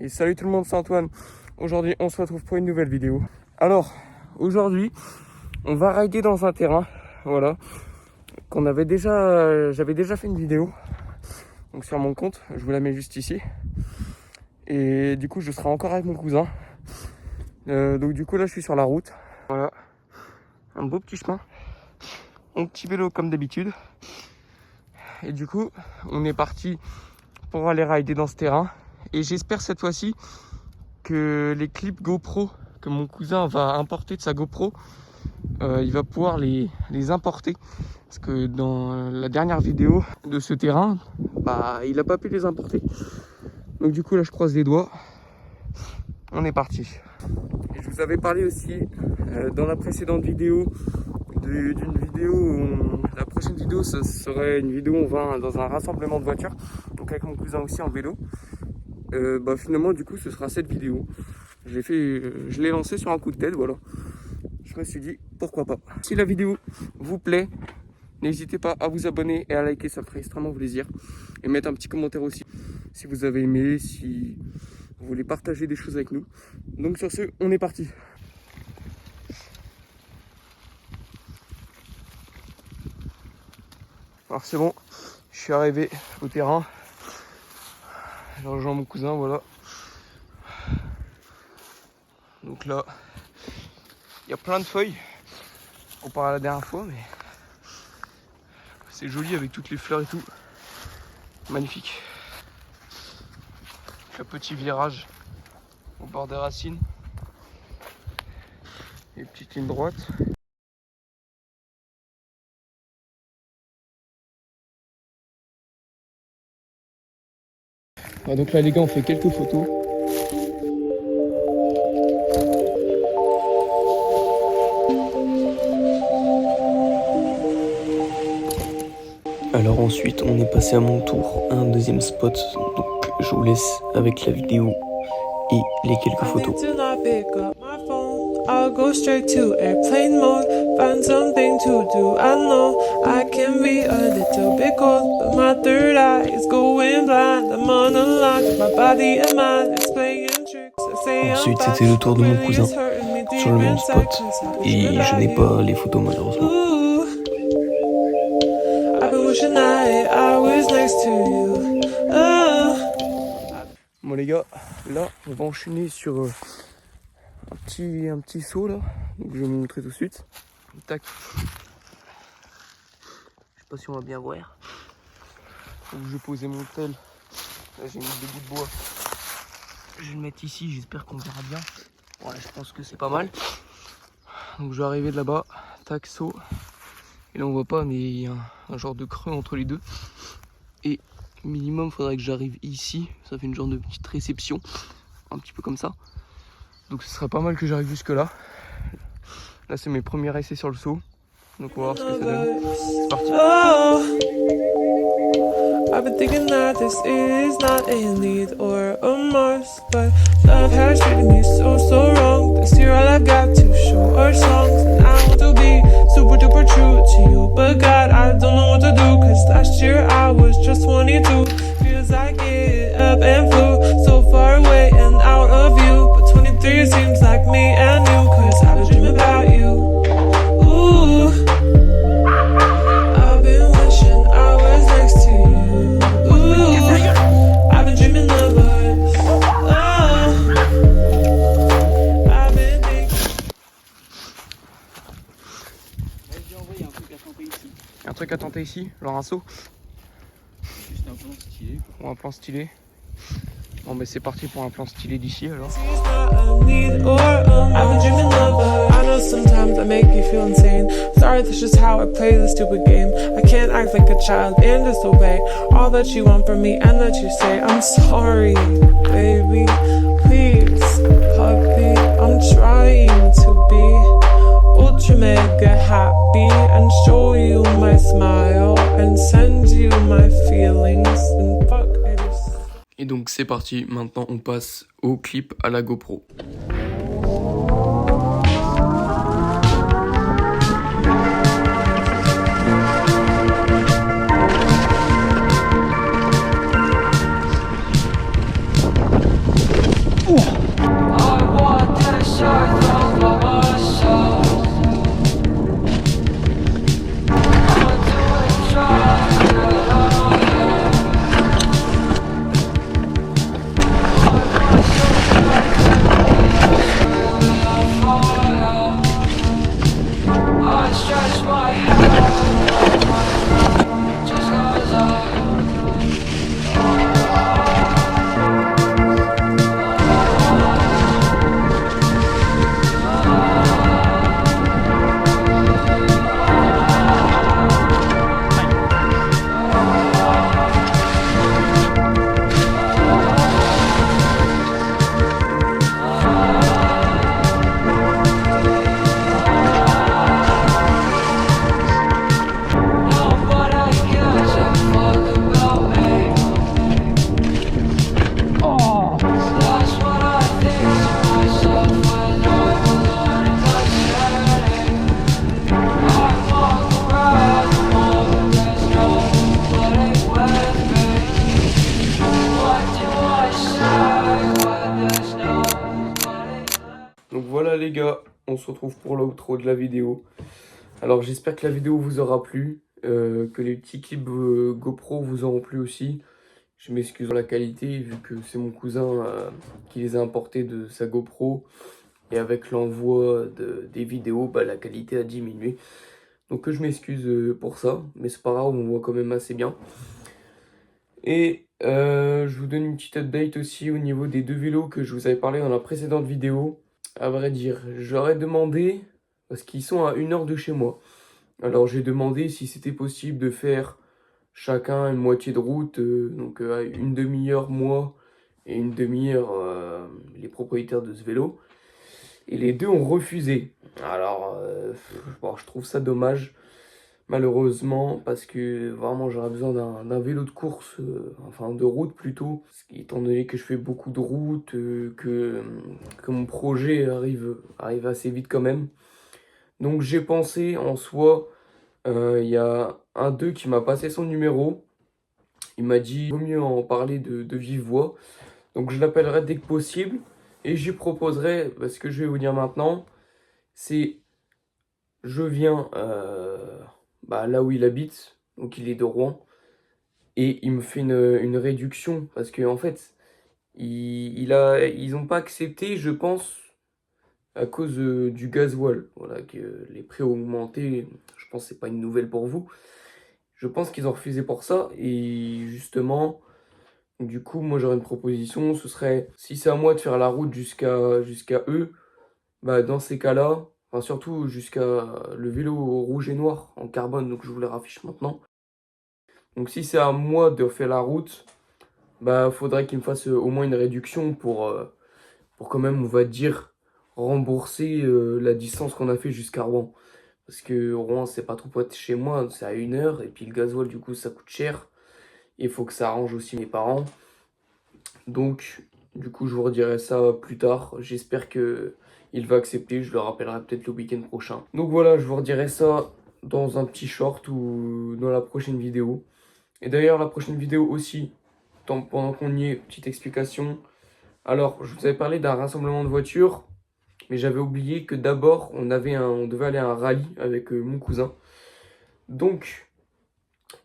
Et salut tout le monde, c'est Antoine. Aujourd'hui, on se retrouve pour une nouvelle vidéo. Alors, aujourd'hui, on va rider dans un terrain, voilà, j'avais déjà fait une vidéo, donc sur mon compte, je vous la mets juste ici. Et du coup, je serai encore avec mon cousin. Donc du coup, là, je suis sur la route. Voilà, un beau petit chemin, mon petit vélo comme d'habitude. Et du coup, on est parti pour aller rider dans ce terrain. Et j'espère cette fois-ci que les clips GoPro que mon cousin va importer de sa GoPro, il va pouvoir les importer. Parce que dans la dernière vidéo de ce terrain, il n'a pas pu les importer. Donc du coup là je croise les doigts. On est parti. Et je vous avais parlé aussi dans la précédente vidéo d'une vidéo où la prochaine vidéo ce serait une vidéo où on va dans un rassemblement de voitures. Donc avec mon cousin aussi en vélo. Finalement du coup ce sera cette vidéo. Je l'ai lancée sur un coup de tête, voilà. Je me suis dit pourquoi pas. Si la vidéo vous plaît, n'hésitez pas à vous abonner et à liker, ça me ferait extrêmement plaisir. Et mettre un petit commentaire aussi si vous avez aimé, si vous voulez partager des choses avec nous. Donc sur ce, on est parti. Alors c'est bon, je suis arrivé au terrain. J'ai rejoint mon cousin, voilà. Donc là, il y a plein de feuilles comparé à la dernière fois, mais c'est joli avec toutes les fleurs et tout. Magnifique. Le petit virage au bord des racines. Et petite ligne droite. Donc là les gars, on fait quelques photos. Alors ensuite on est passé à mon tour à un deuxième spot, donc je vous laisse avec la vidéo et les quelques photos. I'll go straight to airplane mode, find something to do. I know I can be a little bit cold, but my third eye is going blind. I'm on a line, my body and mind is playing tricks. Ensuite c'était le tour de mon cousin sur le même spot et je n'ai pas les photos malheureusement. Bon les gars, là on va enchaîner sur un petit saut là, donc je vais vous montrer tout de suite. Tac. Je sais pas si on va bien voir. Donc je vais poser mon tel. Là j'ai mis des bouts de bois. Je vais le mettre ici, j'espère qu'on verra bien. Ouais, je pense que c'est pas mal. Donc je vais arriver de là-bas, tac, saut. Et là on voit pas, mais il y a un genre de creux entre les deux. Et minimum il faudrait que j'arrive ici. Ça fait une genre de petite réception, un petit peu comme ça. Donc ce serait pas mal que j'arrive jusque là. Là c'est mes premiers essais sur le saut. Donc on va voir ce que ça donne. C'est parti. I've been thinking that this is not a need or a must, but love has treated me so wrong. This year all I've got to show are songs, and I want to be super duper true to you, but God, I don't know what to do, cause last year I was just 22. Feels like it up and flew so far away and out of view, but 23 seems like me and you, cause I've been dreaming about you. Ooh, I've been wishing I was next to you. Ooh, I've been dreaming of us. Oh, I've been thinking. Il y a un truc à tenter ici, genre un saut. Juste un plan stylé. Ou un plan stylé. Bon mais c'est parti pour un plan stylé d'ici alors. It's not a need or I've been dreaming of us. I know sometimes I make you feel insane. Sorry, that's just how I play this stupid game. I can't act like a child and disobey all that you want from me and that you say. I'm sorry, baby. Please, puppy. I'm trying to be ultra mega happy and show you my smile and send you my feelings and fuck it is. Et donc c'est parti, maintenant on passe au clip à la GoPro. les gars, on se retrouve pour l'outro de la vidéo. Alors j'espère que la vidéo vous aura plu, que les petits clips GoPro vous auront plu aussi. Je m'excuse pour la qualité vu que c'est mon cousin qui les a importés de sa GoPro. Et avec l'envoi des vidéos, bah, la qualité a diminué. Donc je m'excuse pour ça, mais c'est pas grave, on voit quand même assez bien. Et je vous donne une petite update aussi au niveau des 2 vélos que je vous avais parlé dans la précédente vidéo. À vrai dire, j'aurais demandé, parce qu'ils sont à 1 heure de chez moi. Alors j'ai demandé si c'était possible de faire chacun une moitié de route, donc à une demi-heure moi et une demi-heure les propriétaires de ce vélo. Et les 2 ont refusé. Alors bon, je trouve ça dommage. Malheureusement, parce que vraiment j'aurais besoin d'un vélo de course, enfin de route plutôt, étant donné que je fais beaucoup de route, que mon projet arrive assez vite quand même. Donc j'ai pensé en soi, il y a un d'eux qui m'a passé son numéro, il m'a dit il vaut mieux en parler de vive voix, donc je l'appellerai dès que possible et je lui proposerai, ce que je vais vous dire maintenant, c'est je viens là où il habite, donc il est de Rouen, et il me fait une réduction, parce qu'en fait, ils n'ont pas accepté, je pense, à cause du gasoil, voilà, que les prix ont augmenté, je pense que c'est pas une nouvelle pour vous, je pense qu'ils ont refusé pour ça, et justement, du coup, moi j'aurais une proposition, ce serait, si c'est à moi de faire la route jusqu'à eux, bah dans ces cas-là, enfin surtout jusqu'à le vélo rouge et noir en carbone, donc je vous les raffiche maintenant. Donc si c'est à moi de faire la route, bah faudrait qu'il me fasse au moins une réduction pour quand même, on va dire, rembourser la distance qu'on a fait jusqu'à Rouen. Parce que Rouen, c'est pas trop près de chez moi, c'est à 1 heure, et puis le gasoil, du coup, ça coûte cher. Il faut que ça arrange aussi mes parents. Donc, du coup, je vous redirai ça plus tard. J'espère que il va accepter. Je le rappellerai peut-être le week-end prochain. Donc voilà, je vous redirai ça dans un petit short ou dans la prochaine vidéo. Et d'ailleurs, la prochaine vidéo aussi, pendant qu'on y est, petite explication. Alors, je vous avais parlé d'un rassemblement de voitures, mais j'avais oublié que d'abord, on devait aller à un rallye avec mon cousin. Donc,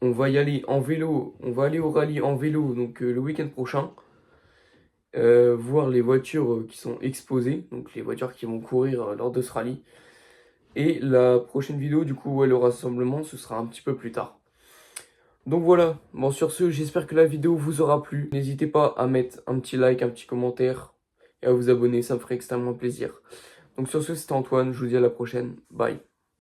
on va y aller en vélo. On va aller au rallye en vélo, donc le week-end prochain. Voir les voitures qui sont exposées, donc les voitures qui vont courir lors de ce rallye. Et la prochaine vidéo, du coup, le rassemblement, ce sera un petit peu plus tard. Donc voilà, bon sur ce, j'espère que la vidéo vous aura plu. N'hésitez pas à mettre un petit like, un petit commentaire et à vous abonner, ça me ferait extrêmement plaisir. Donc sur ce, c'était Antoine, je vous dis à la prochaine, bye.